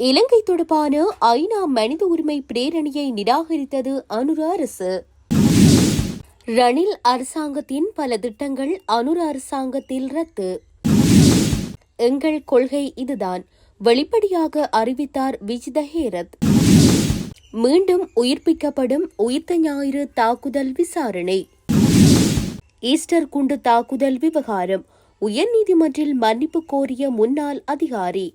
இலங்கை தொடர்பான ஐநா மனித உரிமை பிரேரணையை நிராகரித்தது அனுர அரசு. ரணில் அரசாங்கத்தின் பல திட்டங்கள் அனுர அரசாங்கத்தில் ரத்து. எங்கள் கொள்கை இதுதான், வெளிப்படையாக அறிவித்தார் விஜித ஹேரத். மீண்டும் உயிர்ப்பிக்கப்படும் உயிர்த்த ஞாயிறு தாக்குதல் விசாரணை. ஈஸ்டர் குண்டு தாக்குதல் விவகாரம் உயர்நீதிமன்றில் மன்னிப்பு கோரிய முன்னாள் அதிகாரி.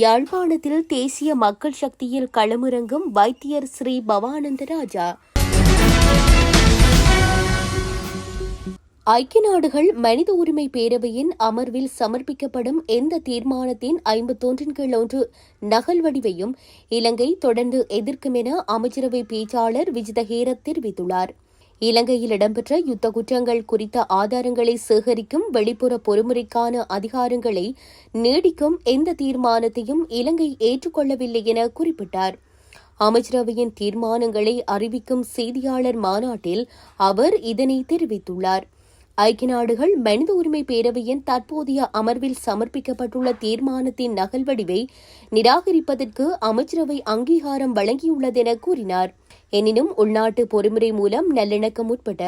யாழ்ப்பாணத்தில் தேசிய மக்கள் சக்தியில் களமிறங்கும் வைத்தியர் ஸ்ரீ பவானந்த ராஜா. ஐக்கிய நாடுகள் மனித உரிமை பேரவையின் அமர்வில் சமர்ப்பிக்கப்படும் எந்த தீர்மானத்தின் 51 நகல் வடிவையும் இலங்கை தொடர்ந்து எதிர்க்கும் என அமைச்சரவை பேச்சாளர் விஜித ஹேரத் தெரிவித்துள்ளார். இலங்கையில் இடம்பெற்ற யுத்த குற்றங்கள் குறித்த ஆதாரங்களை சேகரிக்கும் வெளிப்புற பொறுமுறைக்கான அதிகாரங்களை நீடிக்கும் எந்த தீர்மானத்தையும் இலங்கை ஏற்றுக்கொள்ளவில்லை என குறிப்பிட்டார். அமைச்சரவையின் தீர்மானங்களை அறிவிக்கும் செய்தியாளர் மாநாட்டில் அவர் இதனை தெரிவித்துள்ளார். ஐக்கிய நாடுகள் மனித உரிமை பேரவையின் தற்போதைய அமர்வில் சமர்ப்பிக்கப்பட்டுள்ள தீர்மானத்தின் நகல் வடிவை நிராகரிப்பதற்கு அமைச்சரவை அங்கீகாரம் வழங்கியுள்ளதென கூறினார். எனினும் உள்நாட்டு பொறிமுறை மூலம் நல்லிணக்கம் உட்பட்ட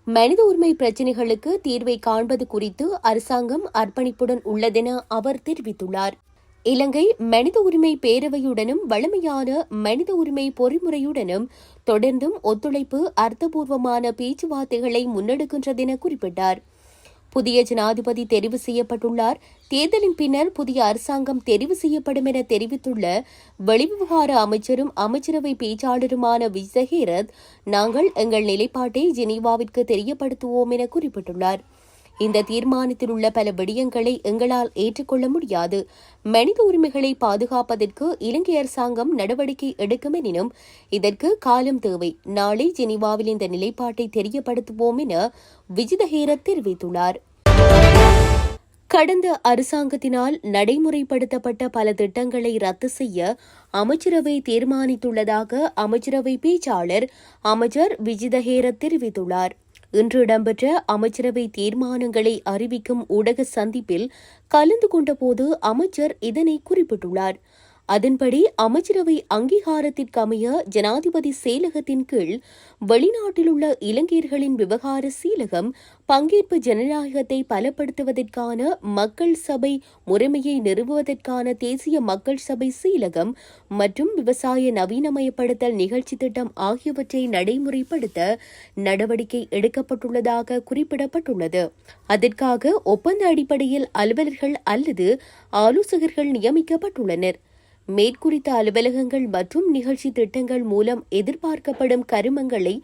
மனித உரிமை பிரச்சினைகளுக்கு தீர்வை காண்பது குறித்து அரசாங்கம் அர்ப்பணிப்புடன் உள்ளதென அவர் தெரிவித்துள்ளார். இலங்கை மனித உரிமை பேரவையுடனும் வழமையான மனித உரிமை பொறிமுறையுடனும் தொடர்ந்தும் ஒத்துழைப்பு அர்த்தபூர்வமான பேச்சுவார்த்தைகளை முன்னெடுக்கின்றதென குறிப்பிட்டார். புதிய ஜனாதிபதி தெரிவு செய்யப்பட்டுள்ளார். தேர்தலின் பின்னர் புதிய அரசாங்கம் தெரிவு செய்யப்படும் என தெரிவித்துள்ள வெளிவிவகார அமைச்சரும் அமைச்சரவை பேச்சாளருமான விஜித ஹேரத், நாங்கள் எங்கள் நிலைப்பாட்டை ஜெனீவாவிற்கு தெரியப்படுத்துவோம் என குறிப்பிட்டுள்ளார். இந்த தீர்மானத்தில் உள்ள பல விடயங்களை எங்களால் ஏற்றுக்கொள்ள முடியாது. மனித உரிமைகளை பாதுகாப்பதற்கு இலங்கை அரசாங்கம் நடவடிக்கை எடுக்கும் எனினும் இதற்கு காலம் தேவை. நாளை ஜெனீவாவில் இந்த நிலைப்பாட்டை தெரியப்படுத்துவோம் என விஜித ஹேரத் தெரிவித்துள்ளார். கடந்த அரசாங்கத்தினால் நடைமுறைப்படுத்தப்பட்ட பல திட்டங்களை ரத்து செய்ய அமைச்சரவை தீர்மானித்துள்ளதாக அமைச்சரவை பேச்சாளர் அமைச்சர் விஜித ஹேரத் தெரிவித்துள்ளார். இன்று இடம்பெற்ற அமைச்சரவை தீர்மானங்களை அறிவிக்கும் ஊடக சந்திப்பில் கலந்து கொண்டபோது அமைச்சர் இதனை குறிப்பிட்டுள்ளார். அதன்படி அமைச்சரவை அங்கீகாரத்திற்கமைய ஜனாதிபதி செயலகத்தின் கீழ் வெளிநாட்டில் உள்ள இலங்கையர்களின் விவகார செயலகம் பங்கேற்பு ஜனநாயகத்தை பலப்படுத்துவதற்கான மக்கள் சபை முறைமையை நிறுவுவதற்கான தேசிய மக்கள் சபை செயலகம் மற்றும் விவசாய நவீனமயப்படுத்தல் நிகழ்ச்சி திட்டம் ஆகியவற்றை நடைமுறைப்படுத்த நடவடிக்கை எடுக்கப்பட்டுள்ளதாக குறிப்பிடப்பட்டுள்ளது. அதற்காக ஒப்பந்த அடிப்படையில் அலுவலர்கள் அல்லது ஆலோசகர்கள் நியமிக்கப்பட்டுள்ளனர். மேற்குறித்த அலுவலகங்கள் மற்றும் நிகழ்ச்சி திட்டங்கள் மூலம் எதிர்பார்க்கப்படும் கருமங்களை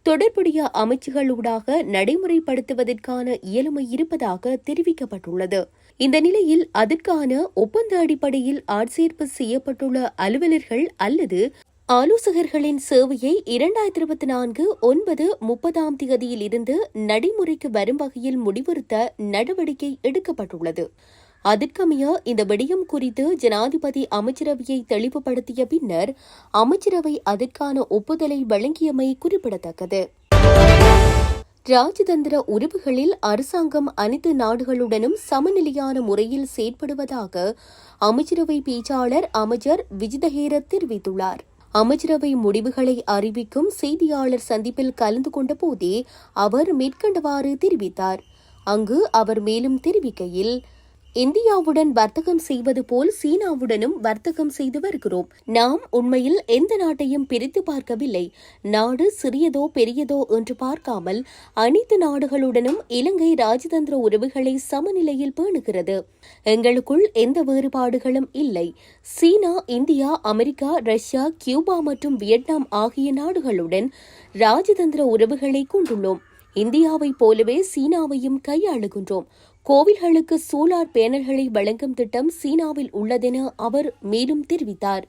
தொடர்புடைய அமைச்சுகளூடாக நடைமுறைப்படுத்துவதற்கான இயலுமை இருப்பதாக தெரிவிக்கப்பட்டுள்ளது. இந்த நிலையில் அதற்கான ஒப்பந்த அடிப்படையில் ஆட்சேர்ப்பு செய்யப்பட்டுள்ள அலுவலர்கள் அல்லது ஆலோசகர்களின் சேவையை 2024/9/30 இருந்து நடைமுறைக்கு வரும் வகையில் முடிவுறுத்த நடவடிக்கை எடுக்கப்பட்டுள்ளது. அதற்கமைய இந்த விடயம் குறித்து ஜனாதிபதி அமைச்சரவையை தெளிவுபடுத்திய பின்னர் அமைச்சரவை அதற்கான ஒப்புதலை வழங்கியமை குறிப்பிடத்தக்கது. ராஜதந்திர உறவுகளில் அரசாங்கம் அனைத்து நாடுகளுடனும் சமநிலையான முறையில் செயற்படுவதாக அமைச்சரவை பேச்சாளர் அமைச்சர் விஜித ஹேரத் தெரிவித்துள்ளார். அமைச்சரவை முடிவுகளை அறிவிக்கும் செய்தியாளர் சந்திப்பில் கலந்து கொண்ட போதே அவர் மேற்கண்டவாறு தெரிவித்தார். அங்கு அவர் மேலும் தெரிவிக்கையில், இந்தியாவுடன் வர்த்தகம் செய்வது போல் சீனாவுடனும் வர்த்தகம் செய்து வருகிறோம். நாம் உண்மையில் எந்த நாட்டையும் பிரித்து பார்க்கவில்லை. நாடு சிறியதோ பெரியதோ என்று பார்க்காமல் அனைத்து நாடுகளுடனும் இலங்கை ராஜதந்திர உறவுகளை சமநிலையில் பேணுகிறது. எங்களுக்குள் எந்த வேறுபாடுகளும் இல்லை. சீனா, இந்தியா, அமெரிக்கா, ரஷ்யா, கியூபா மற்றும் வியட்நாம் ஆகிய நாடுகளுடன் ராஜதந்திர உறவுகளை கொண்டுள்ளோம். இந்தியாவைப் போலவே சீனாவையும் கையாளுகின்றோம். கோவில்களுக்கு சோலார் பேனல்களை வழங்கும் திட்டம் சீனாவில் உள்ளதென அவர் மேலும் தெரிவித்தார்.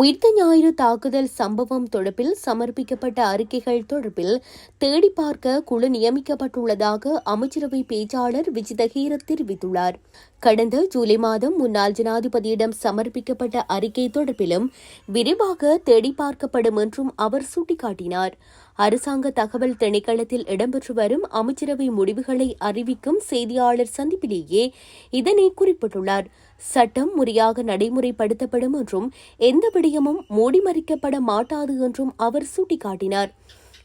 உயிர்த்த ஞாயிறு தாக்குதல் சம்பவம் தொடர்பில் சமர்ப்பிக்கப்பட்ட அறிக்கைகள் தொடர்பில் தேடி பார்க்க குழு நியமிக்கப்பட்டுள்ளதாக அமைச்சரவை பேச்சாளர் விஜித ஹேரத் தெரிவித்துள்ளார். கடந்த ஜூலை மாதம் முன்னாள் ஜனாதிபதியிடம் சமர்ப்பிக்கப்பட்ட அறிக்கை தொடர்பிலும் விரிவாக தேடி பார்க்கப்படும் என்றும் அவர் சுட்டிக்காட்டினார். அரசாங்க தகவல் திணைக்களத்தில் இடம்பெற்று வரும் அமைச்சரவை முடிவுகளை அறிவிக்கும் செய்தியாளர் சந்திப்பிலேயே இதனை குறிப்பிட்டுள்ளார். சட்டம் முறையாக நடைமுறைப்படுத்தப்படும் என்றும் எந்த விடயமும் மூடிமறைக்கப்பட மாட்டாது என்றும் அவர் சுட்டிக்காட்டினார்.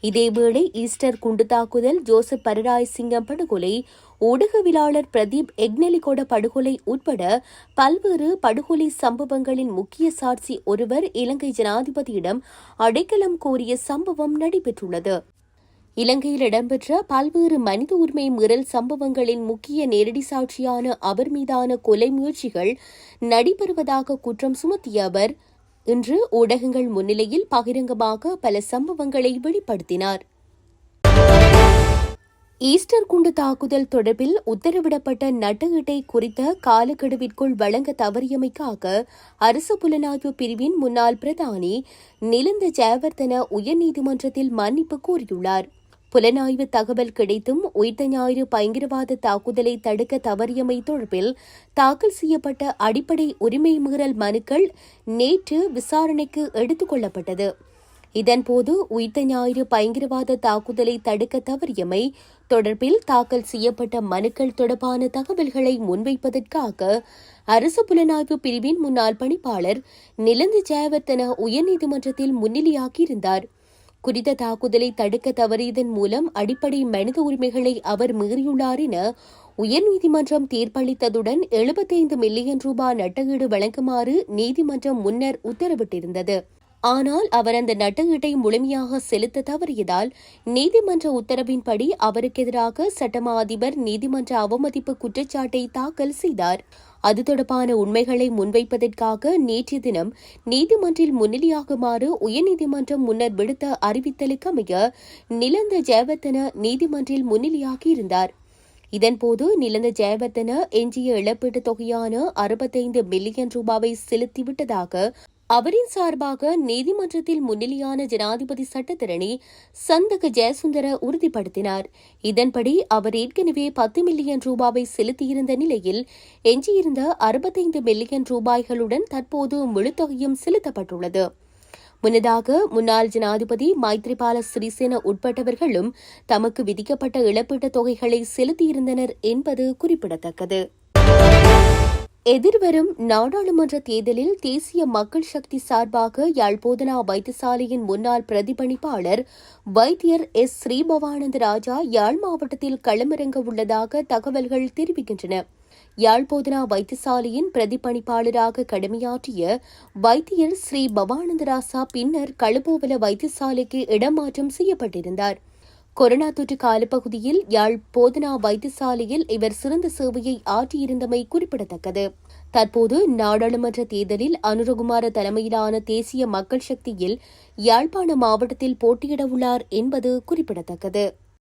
இதேவேளை ஈஸ்டர் குண்டு தாக்குதல், ஜோசப் பரராய் சிங்கம் படுகொலை, ஊடகவியலாளர் பிரதீப் எக்னெலிகொட படுகொலை உட்பட பல்வேறு படுகொலை சம்பவங்களின் முக்கிய சாட்சி ஒருவர் இலங்கை ஜனாதிபதியிடம் அடைக்கலம் கோரிய சம்பவம் நடைபெற்றுள்ளது. இலங்கையில் இடம்பெற்ற பல்வேறு மனித உரிமை மீறல் சம்பவங்களின் முக்கிய நேரடி சாட்சியான அவர் மீதான கொலை முயற்சிகள் நடைபெறுவதாக குற்றம் சுமத்திய அவர் இன்று ஊடகங்கள் முன்னிலையில் பகிரங்கமாக பல சம்பவங்களை வெளிப்படுத்தினார். ஈஸ்டர் குண்டு தாக்குதல் தொடர்பில் உத்தரவிடப்பட்ட நட்டஈட்டை குறித்த காலக்கெடுவிற்குள் வழங்க தவறியமைக்காக அரசு புலனாய்வு பிரிவின் முன்னாள் பிரதானி நிலந்த ஜெயவர்தன உயர்நீதிமன்றத்தில் மன்னிப்பு கோரியுள்ளார். புலனாய்வு தகவல் கிடைத்தும் உயிர்த்த ஞாயிறு பயங்கரவாத தாக்குதலை தடுக்க தவறியமை தொடர்பில் தாக்கல் செய்யப்பட்ட அடிப்படை உரிமை மீறல் மனுக்கள் நேற்று விசாரணைக்கு எடுத்துக் கொள்ளப்பட்டது. இதன்போது உயிர்த்த ஞாயிறு பயங்கரவாத தாக்குதலை தடுக்க தவறியமை தொடர்பில் தாக்கல் செய்யப்பட்ட மனுக்கள் தொடர்பான தகவல்களை முன்வைப்பதற்காக அரசு புலனாய்வு பிரிவின் முன்னாள் பணிப்பாளர் நிலந்த ஜெயவர்தன உயர்நீதிமன்றத்தில் முன்னிலையாகியிருந்தார். குறித்த தாக்குதலை தடுக்க தவறியதன் மூலம் அடிப்படை மனித உரிமைகளை அவர் மீறியுள்ளார் என உயர்நீதிமன்றம் தீர்ப்பளித்ததுடன் 75 மில்லியன் ரூபாய் நட்டஈடு வழங்குமாறு நீதிமன்றம் முன்னர் உத்தரவிட்டிருந்தது. ஆனால் அவர் அந்த நட்டஈட்டை முழுமையாக செலுத்த தவறியதால் நீதிமன்ற உத்தரவின்படி அவருக்கு எதிராக சட்டமா அதிபர் நீதிமன்ற அவமதிப்பு குற்றச்சாட்டை தாக்கல் செய்தார். அது தொடர்பான உண்மைகளை முன்வைப்பதற்காக நேற்றைய தினம் நீதிமன்றில் முன்னிலையாகுமாறு உயர்நீதிமன்றம் முன்னர் விடுத்த அறிவித்தலுக்கமைய நிலந்த ஜெயவர்தன நீதிமன்றில் முன்னிலையாகியிருந்தார். இதன்போது நிலந்த ஜெயவர்தன எஞ்சிய இழப்பீட்டுத் தொகையான 65 மில்லியன் ரூபாவை செலுத்திவிட்டதாக அவரின் சார்பாக நீதிமன்றத்தில் முன்னிலையான ஜனாதிபதி சட்டத்தரணி சந்தக ஜெயசுந்தர உறுதிப்படுத்தினார். இதன்படி அவர் ஏற்கனவே 10 மில்லியன் ரூபாவை செலுத்தியிருந்த நிலையில் எஞ்சியிருந்த 65 மில்லியன் ரூபாய்களுடன் தற்போது முழுத்தொகையும் செலுத்தப்பட்டுள்ளது. முன்னதாக முன்னாள் ஜனாதிபதி மைத்ரிபால சிறிசேன உட்பட்டவர்களும் தமக்கு விதிக்கப்பட்ட இழப்பீட்டுத் தொகைகளை செலுத்தியிருந்தனர் என்பது குறிப்பிடத்தக்கது. எதிர்வரும் நாடாளுமன்ற தேர்தலில் தேசிய மக்கள் சக்தி சார்பாக யாழ் போதனா வைத்தியசாலையின் முன்னாள் பிரதிபலிப்பாளர் வைத்தியர் எஸ் ஸ்ரீபவானந்த ராஜா யாழ் மாவட்டத்தில் களமிறங்க உள்ளதாக தகவல்கள் தெரிவிக்கின்றன. யாழ் போதனா வைத்தியசாலையின் பிரதிபலிப்பாளராக கடமையாற்றிய வைத்தியர் ஸ்ரீ பவானந்த ராசா பின்னர் களுபோவல வைத்தியசாலைக்கு இடமாற்றம் செய்யப்பட்டிருந்தார். கொரோனா தொற்று காலப்பகுதியில் யாழ் போதனா வைத்தியசாலையில் இவர் சிறந்த சேவையை ஆற்றியிருந்தமை குறிப்பிடத்தக்கது. தற்போது நாடாளுமன்ற தேர்தலில் அனுரகுமார தலைமையிலான தேசிய மக்கள் சக்தியில் யாழ்ப்பாண மாவட்டத்தில் போட்டியிட உள்ளார் என்பது குறிப்பிடத்தக்கது.